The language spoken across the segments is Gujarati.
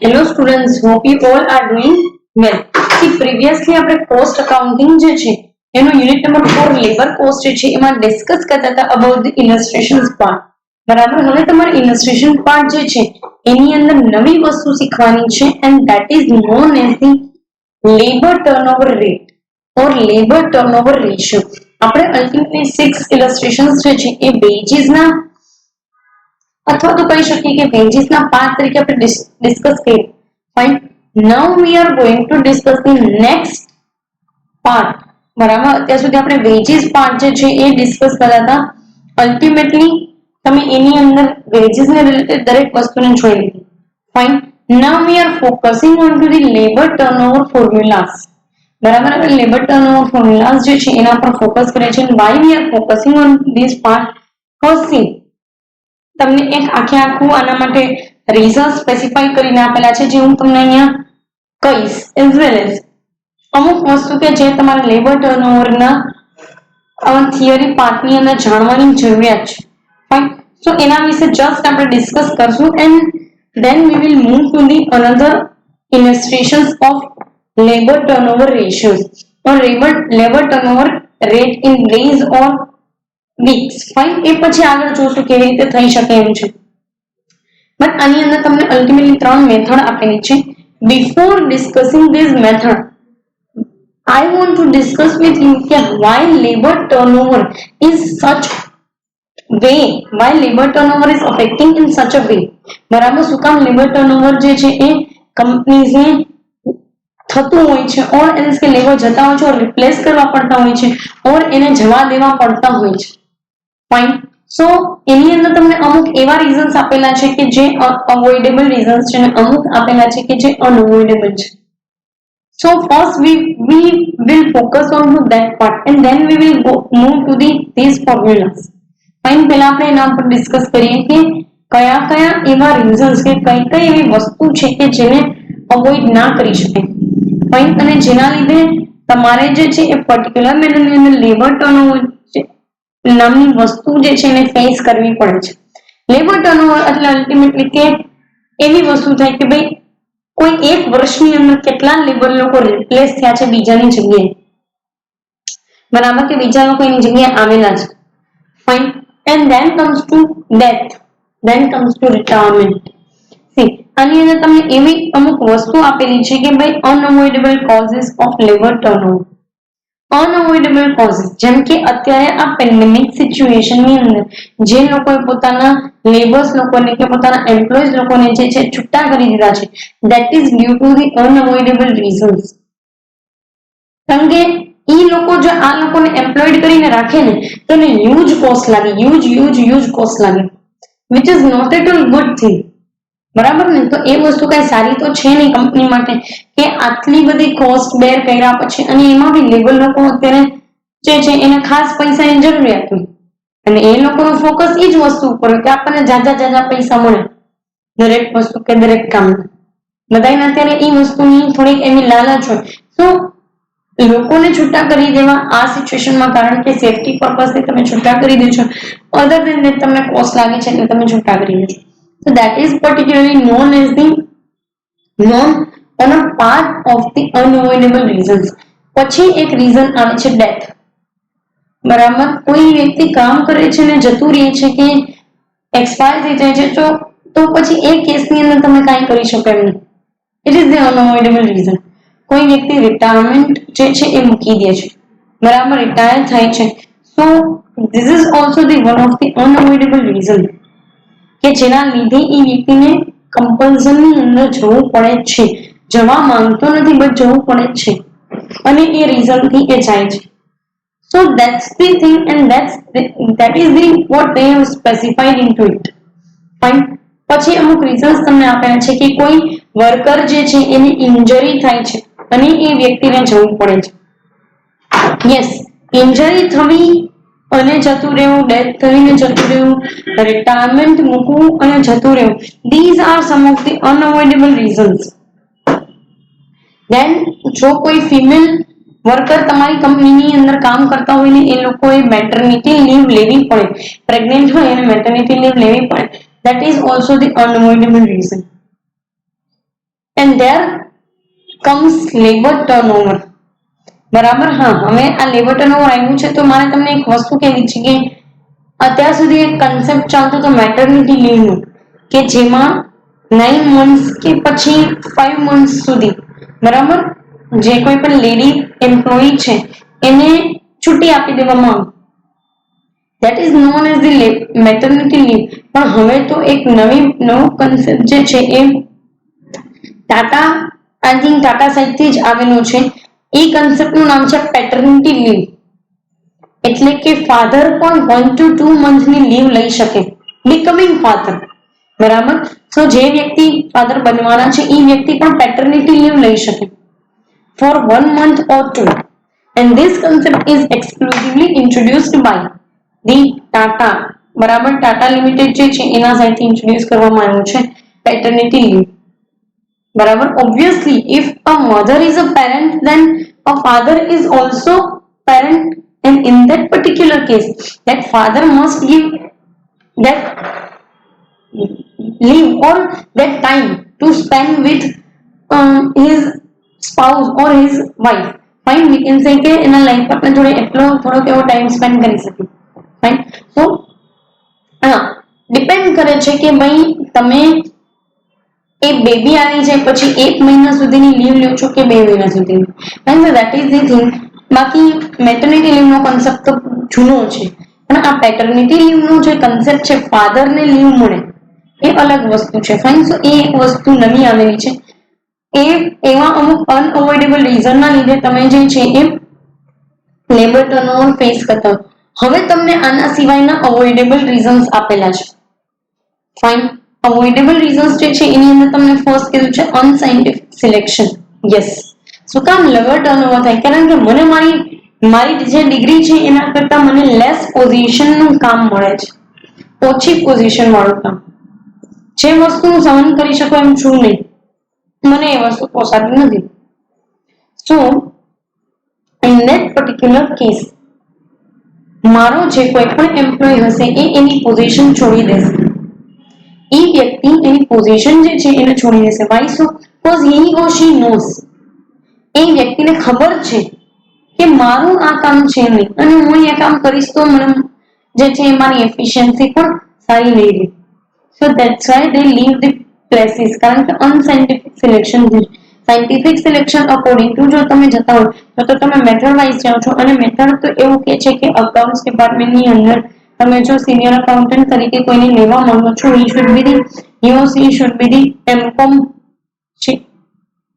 Hello students, hope you all are doing well. See, previously આપણે cost accounting જે છે એનો યુનિટ નંબર 4 લેબર કોસ્ટ છે એમાં ડિસ્કસ કરતા હતા અબાઉટ ધ ઇલસ્ટ્રેશન્સ પાર્ટ. બરાબર, હવે તમારે ઇલસ્ટ્રેશન પાર્ટ જે છે એની અંદર નવી વસ્તુ શીખવાની છે and that is known as the labour turnover rate or labour turnover ratio. આપણે અલ્ટિમેટલી 6 ઇલસ્ટ્રેશન્સ જે છે એ વેજીસ ના अथवा तो कही શકીએ કે વેજીસ ના પાર્ટ તરીકે આપણે ડિસ્કસ કરીએ. Fine, now we are going to discuss the next part. બરાબર, અત્યાર સુધી આપણે વેજીસ પાર્ટ જે છે એ ડિસ્કસ કર્યા હતા. અલ્ટિમેટલી તમે એની અંદર વેજીસ ને રિલેટેડ દરેક વસ્તુને જોઈ લીધી. Fine, now we are focusing on to the labour turnover formulas. બરાબર, આપણે લેબર ટર્નઓવર ફોર્મ્યુલાસ જે છે એના પર ફોકસ કરીએ છીએ. Why we are focusing on this part? First તમને એક આખે આખું આના માટે રીઝન સ્પેસિફાઈ કરીને આપેલા છે જે હું તમને અહીંયા કહીશ. એઝ વેલ એઝ અમુક વસ્તુ કે જે તમારે લેબર ટર્નઓવરના થિયરી પાર્ટની અંદર જાણવાની જરૂરિયાત છે. ફાઇન, સો એના વિશે જસ્ટ આપણે ડિસ્કસ કરશું and then we will move to the another illustrations of labour turnover ratios or labour turnover rate in days or weeks. Fine, એ પછી આગળ જોશું કેવી રીતે થઈ શકે એમ છે. બટ આની અંદર તમને અલ્ટિમેટલી 3 મેથડ આપેલી છે. Before discussing this method I want to discuss with you કે why labor turnover is such way, why labor turnover is affecting in such a way. બરાબર, શું કામ લેબર ટર્નઓવર જે છે એ કંપનીઝને થતું હોય છે ઓર એને કે લેબર જતા હોય છે ઓર રિપ્લેસ કરવા પડતા હોય છે ઓર એને જવા દેવા પડતા હોય છે. ફાઇન, સો એની અંદર તમને અમુક એવા રીઝન્સ આપેલા છે કે જે અવોઇડેબલ રીઝન્સ છે અને અમુક આપેલા છે કે જે અનઅવોઇડેબલ છે. So first we will focus on to that part and then we will move to these formulas. Fine, પહેલા આપણે એના પર ડિસ્કસ કરીએ કે કયા કયા એવા રીઝન્સ કે કઈ કઈ એવી વસ્તુ છે કે જેને અવોઇડ ના કરી શકે. ફાઇન, અને જેના લીધે તમારે જે છે એ પર્ટિક્યુલર મેનરની અંદર લેબર ટર્નઓવર નામની વસ્તુ જે છે એને ફેસ કરવી પડે છે. લેબર ટર્નઓવર એટલે અલ્ટિમેટલી કે એવી વસ્તુ થાય કે ભાઈ કોઈ એક વર્ષની અંદર કેટલા લેબર લોકો રિપ્લેસ થયા છે બીજાની જગ્યાએ. બરાબર, કે બીજા લોકો એની જગ્યાએ આવેલા છે. Fine, and then comes to death, then comes to retirement. See, આની અંદર તમને એવી અમુક વસ્તુ આપેલી છે કે ભાઈ unavoidable causes of labour turnover. Unavoidable causes જેમ કે અત્યારે આ પેન્ડેમિક સિચ્યુએશનની અંદર જે લોકોએ પોતાના લેબર્સ લોકોને કે પોતાના એમ્પ્લોઈઝ લોકોને જે છે છૂટા કરી દીધા છે, that is due to the unavoidable reasons. કારણ કે ઈ લોકો જો આ લોકોને એમ્પ્લોયડ કરીને રાખે ને તો એને હ્યુજ કોસ્ટ લાગે, હ્યુજ કોસ્ટ લાગે, which is not at all good thing. બરાબર ને, તો એ વસ્તુ કઈ સારી તો છે નહીં કંપની માટે કે આટલી બધી કોસ્ટ બેર કર્યા પછી અને એમાં બી લેબર લોકો અત્યારે જે છે એને ખાસ પૈસાની જરૂરિયાત હોય અને એ લોકોનું ફોકસ એ જ વસ્તુ ઉપર કે આપણને જાજા પૈસા મળે દરેક વસ્તુ કે દરેક કામ. બધાને અત્યારે એ વસ્તુની થોડીક એની લાલચ હોય. તો લોકોને છૂટા કરી દેવા આ સિચ્યુએશનમાં, કારણ કે સેફટી પર્પઝથી તમે છૂટા કરી દો છો, અધર દેન ધેટ તમને કોસ્ટ લાગે છે એટલે તમે છૂટા કરી દો છો. So that is particularly known as the on a part of the unavoidable reasons. પછી એક રીઝન આવે છે ડેથ. બરાબર, કોઈ વ્યક્તિ કામ કરે છે ને જતું રહે છે કે એક્સપાયર થઈ જાય છે તો પછી એ કેસની અંદર તમે કાંઈ કરી શકો એમ નહીં. It is the unavoidable reason. કોઈ વ્યક્તિ રિટાયરમેન્ટ જે છે એ મૂકી દે છે, બરાબર, રિટાયર થાય છે. So this is also the one of the unavoidable reason કે જેના લીધે એ વ્યક્તિને કમ્પલ્સનની અંદર જવું પડે છે. જવા માંગતો નથી બટ જવું પડે છે અને એ રીઝનથી એ જાય છે. So that's the thing and that is the what they have specified into it. Fine. પછી અમુક રીઝન્સ તમને આપેલા છે કે કોઈ વર્કર જે છે એની ઇન્જરી થાય છે અને એ વ્યક્તિને જવું પડે છે. યસ, ઇન્જરી થવી અને જતું રહેવું, ડેથ થઈને જતું રહેવું, રિટાયરમેન્ટ મૂકવું અને જતું રહેવું, these are some of the unavoidable reasons. Then જો કોઈ ફિમેલ વર્કર તમારી કંપનીની અંદર કામ કરતા હોય ને એ લોકોએ મેટર્નિટી લીવ લેવી પડે, પ્રેગ્નેન્ટ હોય અને મેટર્નિટી લીવ લેવી પડે, that is also the unavoidable reason. Fine. પછી અમુક રીઝન્સ તમને આપેલા છે કે કોઈ વર્કર જે છે એની ઇન્જરી થાય છે અને એ વ્યક્તિને જવું પડે છે. યસ, ઇન્જરી થવી અને જતું રહેવું, ડેથ થઈને જતું રહેવું, these are some of the unavoidable reasons. Then જો કોઈ ફિમેલ વર્કર તમારી કંપનીની અંદર કામ કરતા હોય ને એ લોકોએ મેટર્નિટી લીવ લેવી પડે, પ્રેગ્નેન્ટ હોય અને મેટર્નિટી લીવ લેવી પડે, that is also the unavoidable reason. And there comes labour turnover. બરાબર. હા, હવે આ લેબર ટર્નઓવર આવ્યું છે તો મારે તમને એક વસ્તુ કહેવી છે કે અત્યાર સુધી એક કન્સેપ્ટ ચાલતો હતો મેટર્નિટી લીવનું, કે જેમાં 9 મંથ્સ કે પછી 5 મંથ્સ સુધી, બરાબર, જે કોઈ પણ લેડી એમ્પ્લોયી છે એને છુટ્ટી આપી દેવામાં આવે. that is known as the maternity leave. પણ હવે તો એક નવો કન્સેપ્ટ જે છે એ Tata, I think Tata side થી જ આવેલો છે. એ કન્સેપ્ટ નું નામ છે પેટર્નિટી લીવ. એટલે કે ફાધર પણ 1 to 2 મંથની લીવ લઈ શકે, બીકમિંગ ફાધર. બરાબર. તો જે વ્યક્તિ ફાધર બનવાના છે એ વ્યક્તિ પણ પેટર્નિટી લીવ લઈ શકે four 1 month or 2. And this concept is exclusively introduced by the Tata. બરાબર. ટાટા લિમિટેડ જે છે એના સાઇડથી ઇન્ટ્રોડ્યુસ કરવામાં આવ્યું છે પેટર્નિટી લીવ. બરાબર. Obviously, if a mother is a parent, then a father is also parent, and in that particular case, that father must give that leave or that time to spend with his spouse or his wife. Fine, we can say કે એના લાઈફ પાર્ટનર જોડે એટલો થોડોક એવો ટાઈમ સ્પેન્ડ કરી શકે. ફાઇન. તો હા, ડિપેન્ડ કરે છે કે ભાઈ તમે એ બેબી આવી જાય પછી 1 મહિના સુધીની લીવ લ્યો છો કે 2 મહિના સુધીની. And that is the thing. બાકી મેટર્નિટી લીવનો કન્સેપ્ટ તો જૂનો છે, પણ આ પેટર્નિટી લીવનો જે કન્સેપ્ટ છે ફાધરને લીવ મળે એ અલગ વસ્તુ છે. ફાઇન. સો એ એક વસ્તુ નવી આવેલી છે. એ એવા અમુક અનઅવોઇડેબલ રીઝનના લીધે તમે જે છે એ લેબર ટર્નઓવર ફેસ કરતા હોય. હવે તમને આના સિવાયના અવોઇડેબલ રીઝન્સ આપેલા છે. ફાઇન. અવોઇડેબલ રીઝન્સ જે છે એની અંદર તમને ફર્સ્ટ કીધું છે અનસાયન્ટિફિક સિલેક્શન. યસ. શું કામ લેબર ટર્નઓવર થાય? કારણ કે મને મારી જે ડિગ્રી છે એના કરતા મને લેસ પોઝિશનનું કામ મળે છે, ઓછી પોઝિશન વાળું કામ. જે વસ્તુ હું સહન કરી શકું એમ છું નહીં, મને એ વસ્તુ પોસાતી નથી. સો ઇન ધેટ પર્ટિક્યુલર કેસ મારો જે કોઈ પણ એમ્પ્લોય હશે એ એની પોઝિશન છોડી દેશે. એ વ્યક્તિ એની પોઝિશન જે છે એને છોડી દેશે. Why? So because he or she knows, એ વ્યક્તિને ખબર છે કે મારું આ કામ છે નહીં અને હું એ કામ કરીશ તો મને જે છે મારી એફિશિયન્સી પણ સારી નહીં રહે. So that's why they leave the places. કારણ કે અનસાયન્ટિફિક સિલેક્શન છે. સાયન્ટિફિક સિલેક્શન અકોર્ડિંગ ટુ જો તમે જતા હોય તો તમે મેથડ વાઇઝ જાઓ છો, અને મેથડ તો એવું કે છે કે અકાઉન્ટ્સ ડિપાર્ટમેન્ટની અંદર તમે જો સિનિયર અકાઉન્ટન્ટ તરીકે કોઈને લેવા માંગો છો, he should be the MCOM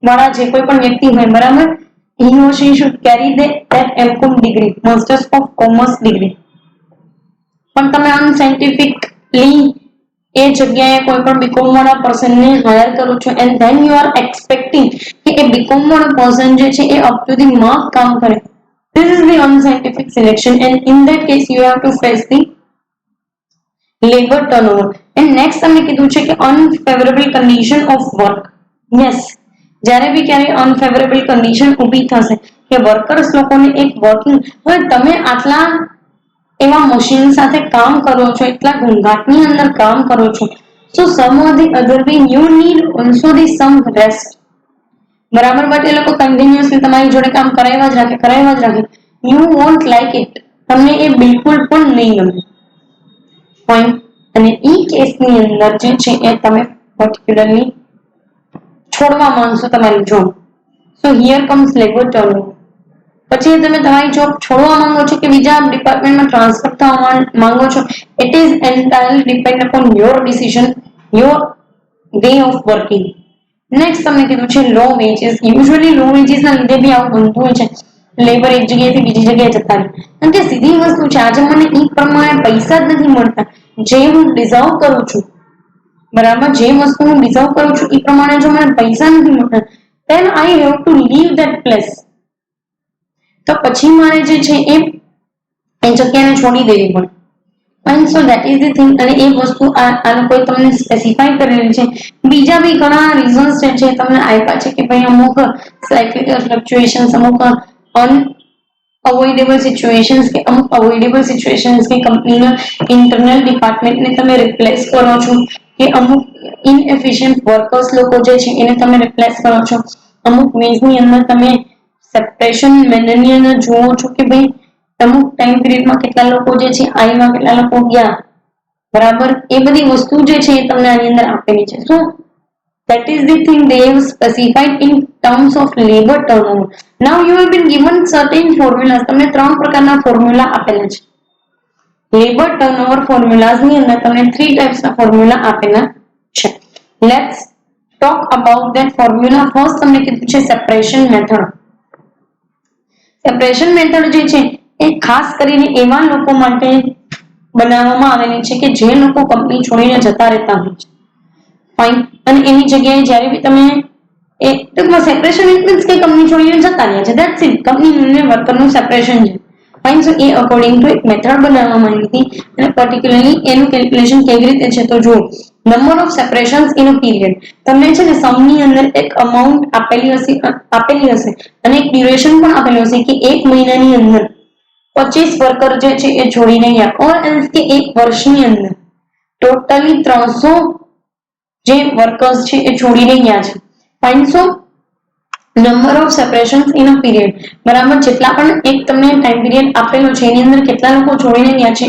વાળા જે કોઈ પણ વ્યક્તિ હોય, બરાબર, he or she should carry that MCOM degree, Masters of Commerce degree. પણ તમે અનસાયન્ટિફિકલી એ જગ્યાએ કોઈ પણ બીકોમ વાળા પર્સનને હાયર કરો છો and then you are expecting કે એ બીકોમ વાળો પર્સન જે છે એ અપ ટુ ધી માર્ક કામ કરે. This is the unscientific selection, and in that case you have to face the labor turnover. And next તમને કીધું છે કે unfavorable condition of work. Yes, જ્યારે બી ક્યારે અનફેવરેબલ કન્ડિશન ઊભી થશે કે વર્કર્સ લોકોને એક વર્કિંગ, હવે તમે આટલા એવા મશીન સાથે કામ કરો છો, એટલા ઘોંઘાટની અંદર કામ કરો છો, so some or the other way you need also the some rest. બરાબર. બટ એ લોકો કન્ટિન્યુઅસલી તમારી જોડે કામ કરાવ્યા જ રાખે. You want like it. તમને એ બિલકુલ પણ નહીં ગમે. ફાઇન. અને ઈ કેસની અંદર જે છે એ તમે પર્ટિક્યુલરલી છોડવા માંગશો તમારી job. So here comes labour turnover. પછી તમે તમારી જોબ છોડવા માંગો છો કે બીજા ડિપાર્ટમેન્ટમાં ટ્રાન્સફર થવા માંગો છો, it is entirely depend upon your decision, your way of working. Next તમને કીધું છે લો વેજીસ. યુઝ્યુઅલી લો વેજીસના લીધે બી આવું બનતું હોય છે. લેબર એક જગ્યાએથી બીજી જગ્યાએ જતા રહે. કારણ કે સીધી વસ્તુ છે, આજે મને એ પ્રમાણે પૈસા જ નથી મળતા જે હું ડિઝર્વ કરું છું. બરાબર. જે વસ્તુ હું ડિઝર્વ કરું છું એ પ્રમાણે જો મને પૈસા નથી મળતા, then I have to leave that place. તો પછી મારે જે છે એ જગ્યાને છોડી દેવી પડે. And so that is the thing. અને એ વસ્તુ આ લોકોએ તમને સ્પેસિફાઈ કરેલી છે. બીજા બી ઘણા રીઝન્સ છે તમને આપ્યા છે કે ભાઈ અમુક સાયક્લિકલ ફ્લક્ચ્યુએશન્સ, અમુક અવોઇડેબલ સિચ્યુએશન્સ કે કંપનીના ઇન્ટરનલ ડિપાર્ટમેન્ટને તમે રિપ્લેસ કરો છો કે અમુક ઇનએફિશિયન્ટ વર્કર્સ લોકો જે છે એને તમે રિપ્લેસ કરો છો. અમુક વેઝની અંદર તમે સેપરેશન મેનરની અંદર જુઓ છો કે ભાઈ અમુક ટાઈમ પીરિયડમાં કેટલા લોકો જે છે આઈમાં કેટલા લોકો ગયા, બરાબર. એ બધી વસ્તુ જે છે એ તમને આની અંદર આપેલી છે. સો that is the thing they have specified in terms of labor turnover. Now you have been given certain formulas. તમને ત્રણ પ્રકારના ફોર્મ્યુલા આપેલા છે. લેબર ટર્નઓવર ફોર્મ્યુલાઝ ની અંદર તમને 3 ટાઈપ્સના ફોર્મ્યુલા આપેલા છે. Let's talk about that formula. First તમને કીધું છે સેપરેશન મેથડ. સેપરેશન મેથડ જે છે એ ખાસ કરીને એવા લોકો માટે બનાવવામાં આવેલી છે કે જે લોકો કંપની છોડીને જતા રહેતા હોય છે. ફાઇન. અને એની જગ્યાએ જ્યારે બી તમે એ ટૂંકમાં સેપરેશન મીન્સ કે કંપની છોડીને જતા રહ્યા છે, ધેટ્સ ઇટ. કંપની અને વર્કરનું સેપરેશન છે. Fine. So A according to એક મેથડ બનાવવામાં આવી હતી અને પર્ટિક્યુલરલી એનું કેલ્ક્યુલેશન કેવી રીતે છે તો જુઓ. Number of separations in a period. તમને છે ને સમની અંદર એક અમાઉન્ટ આપેલી હશે અને એક ડ્યુરેશન પણ આપેલું હશે કે એક મહિનાની અંદર 25 વર્કર જે છે એ છોડીને ગયા, ઓર એલ્સ કે એક વર્ષની અંદર ટોટલી 300 જે વર્કર્સ છે એ છોડીને ગયા છે. Fine. So number of separations in a period, બરાબર. જેટલા પણ એક તમને ટાઈમ પીરિયડ આપેલો છે એની અંદર કેટલા લોકો છોડીને ગયા છે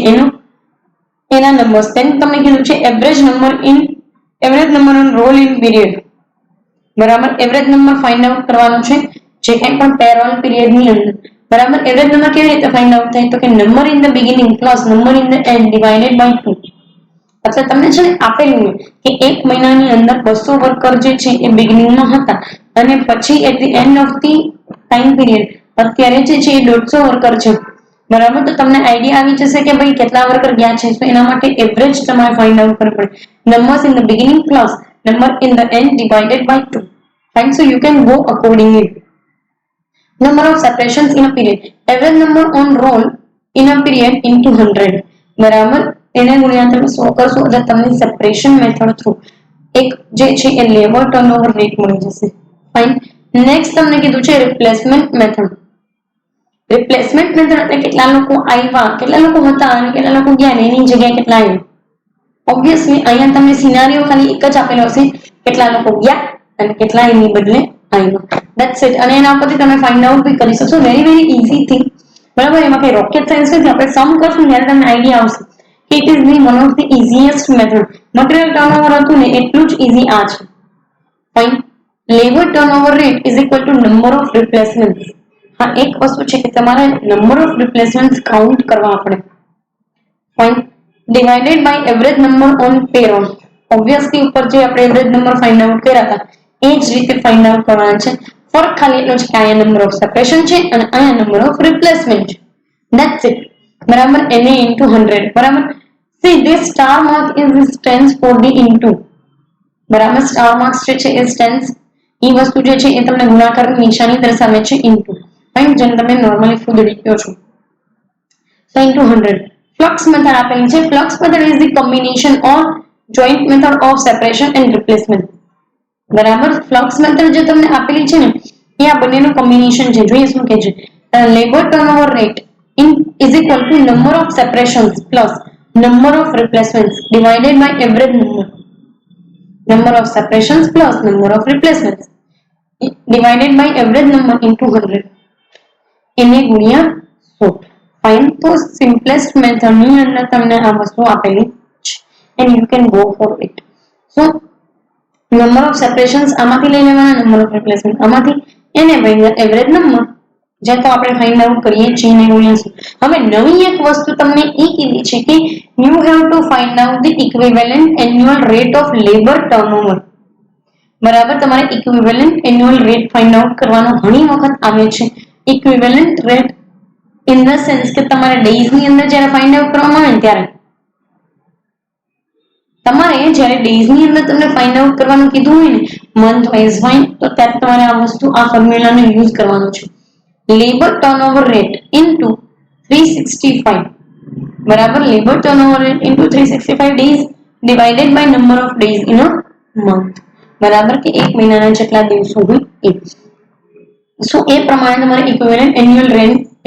એના નંબર્સ. તેમ તમને કીધું છે average number on roll in period, બરાબર. એવરેજ નંબર ફાઇન્ડ આઉટ કરવાનો છે જે કંઈ પણ પેરોલ પીરિયડ ની અંદર, બરાબર. એવરેજ નંબર કેવી રીતે ફાઇન્ડ આઉટ થાય તો કે number in the beginning plus number in the end divided by 2. એટલે તમને છે ને આપેલું કે એક મહિનાની અંદર 200 વર્કર જે છે એ બિગિનિંગમાં હતા અને પછી at the end of the time period અત્યારે જે છે એ 150 વર્કર છે, બરાબર. તો તમને આઈડિયા આવી જશે કે ભાઈ કેટલા વર્કર ગયા છે. તો એના માટે એવરેજ તમારે ફાઇન્ડ આઉટ કરવું પડે. Numbers in the beginning plus number in the end divided by 2. Fine. So you can go accordingly. Number of separations in a period. Average number on roll in a period into 100. બરાબર. એને ગુણ્યા તમે 100 કરશો એટલે તમને સેપરેશન મેથડ થ્રુ એક જે છે એ લેબર ટર્નઓવર રેટ મળી જશે. ફાઇન. નેક્સ્ટ તમને કીધું છે રિપ્લેસમેન્ટ મેથડ. રિપ્લેસમેન્ટ મેથડ એટલે કેટલા લોકો આવ્યા, કેટલા લોકો હતા અને કેટલા લોકો ગયા ને એની જગ્યાએ કેટલા આવ્યા. ઓબ્વિયસલી અહીંયા તમને સિનારીઓ ખાલી એક જ આપેલો હશે, કેટલા લોકો ગયા અને કેટલા એની બદલે આવ્યા. That's it. અને એના પરથી તમે ફાઇન્ડ આઉટ બી કરી શકશો. વેરી ઈઝી થિંગ, બરાબર. એમાં કઈ રોકેટ સાયન્સ નથી. આપણે સમ કરશું ત્યારે તમને આઈડિયા આવશે કે it is the one of the easiest method. Material turnover હતું ને એટલું જ ઈઝી આ છે. Fine. Labour turnover rate is equal to number of replacement. હા, એક વસ્તુ છે કે તમારે નંબર ઓફ રિપ્લેસમેન્ટ કાઉન્ટ કરવા પડે. Fine. Divided by average number on payroll. Obviously ઉપર જે આપણે એવરેજ નંબર ફાઇન્ડ આઉટ કર્યા હતા એ જ રીતે ફાઇન્ડ આઉટ કરવાના છે. ફરક ખાલી એટલો છે કે અહીંયા નંબર ઓફ સેપરેશન છે અને અહીંયા નંબર ઓફ રિપ્લેસમેન્ટ છે. That's it. બરાબર. એને ઇન્ટુ 100. બરાબર. See this star mark is stands for the into, બરાબર. સ્ટાર માર્ક્સ જે છે એ સ્ટેન્ડ્સ એ વસ્તુ જે છે એ તમને ગુણાકારની નિશાની દર્શાવે છે ઇન્ટુ. ફાઇન. જેને તમે નોર્મલી ફૂદડી કહો છો. સો ઇન્ટુ 100. ફ્લક્સ મેથડ આપેલી છે. Flux method is the combination or joint method of separation and replacement. બરાબર. ફ્લક્સ મેથડ જે તમને આપેલી છે ને એ આ બંનેનું કોમ્બિનેશન છે. જોઈએ શું કે છે. Labour turnover rate is equal to number of separations plus number of replacements divided by average number of separations plus number of replacements divided by average number into 100. એને ગુણ્યા 100. ફાઇન. તો સિમ્પલેસ્ટ મેથડ ની અંદર તમને આ વસ્તુ આપેલી છે and you can go for it. So number of separations આમાંથી લઈ લેવાના, number of replacement આમાંથી, એને ભાઈ એવરેજ નંબર જે તો આપણે ફાઇન્ડ આઉટ કરીએ છીએ ને ગુણ્યા. હવે નવી એક વસ્તુ તમને એ કીધી છે કે you have to find out the equivalent annual rate of labor turnover. બરાબર. તમારે equivalent annual rate find out કરવાનો ઘણી વખત આવે છે. equivalent rate in the sense કે તમારે ડેઝ ની અંદર જ્યારે ફાઇન્ડ આઉટ કરવામાં આવે ને ત્યારે તમારે જ્યારે ડેઝ ની અંદર તમને ફાઇન્ડ આઉટ કરવાનું કીધું હોય ને મંથ વાઇઝ હોય તો ત્યારે તમારે આ વસ્તુ આ ફોર્મ્યુલાનો યુઝ કરવાનો છે. લેબર ટર્નઓવર રેટ ઇન્ટુ 365, બરાબર. Labour turnover rate into 365 days divided by number of days in a month, બરાબર. કે એક મહિનાના જેટલા દિવસો હોય એ. સો એ પ્રમાણે તમારે ઇક્વિવેલન્ટ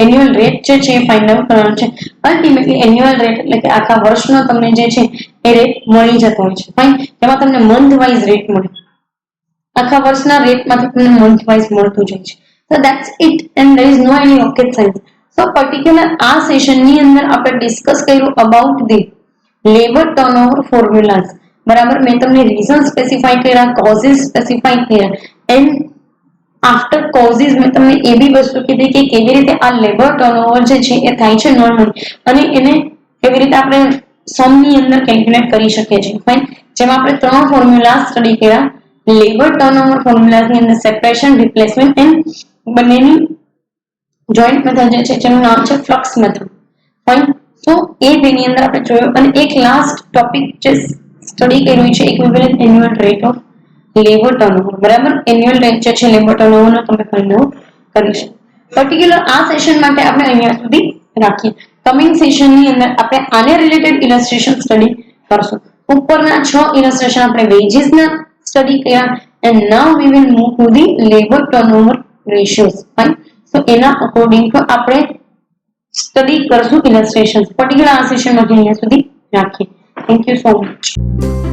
એન્યુઅલ રેટ જે છે એ ફાઇન્ડ આઉટ કરવાનો છે. અલ્ટિમેટલી એન્યુઅલ રેટ એટલે કે આખા વર્ષનો તમને જે છે એ રેટ મળી જતો હોય છે. ફાઇન, એમાં તમને મંથ વાઇઝ રેટ મળે, આખા વર્ષના રેટમાંથી તમને મંથ વાઇઝ મળતું જાય છે. So that's it and there is no any rocket science. So particular આ સેશનની અંદર આપણે ડિસ્કસ કર્યું about the labour turnover formulas. બરાબર, મેં તમને રીઝન સ્પેસિફાઈ કર્યા, કોઝિસ સ્પેસિફાઈ કર્યા એન્ડ આફ્ટર કોઝિસ મેં તમને એ બી વસ્તુ કીધી કે કેવી રીતે આ લેબર ટર્નઓવર જે છે એ થાય છે નોર્મલી અને એને કેવી રીતે આપણે સમની અંદર કેલ્ક્યુલેટ કરી શકીએ છીએ. ફાઇન, જેમાં આપણે 3 ફોર્મ્યુલા સ્ટડી કર્યા. લેબર ટર્નઓવર ફોર્મ્યુલાની અંદર સેપરેશન, રિપ્લેસમેન્ટ એન્ડ બંનેની જોઈન્ટ મેથડ જે છે જેનું નામ છે ફ્લક્સ મેથડ. ફાઇન, તો એ તેની અંદર આપણે જોયું અને એક લાસ્ટ ટોપિક જે સ્ટડી કર્યું છે equivalent annual rate of labour turnover. બરાબર, એન્યુઅલ રેટ જે છે લેબર ટર્નઓવરનો તમે ફાઇન્ડ આઉટ કરી શકો. પર્ટિક્યુલર આ સેશન માટે આપણે અહીંયા સુધી રાખીએ. કમિંગ સેશનની અંદર આપણે આને રિલેટેડ ઇલસ્ટ્રેશન સ્ટડી કરશું. ઉપરના 6 ઇલસ્ટ્રેશન આપણે વેજીસના સ્ટડી કર્યા and now we will move to the labor turnover ratios. Fine, so એના અકોર્ડિંગ તો આપણે સ્ટડી કરશું ઇલસ્ટ્રેશન. પર્ટિક્યુલર આ સેશન માટે અહીંયા સુધી રાખીએ. Thank you so much.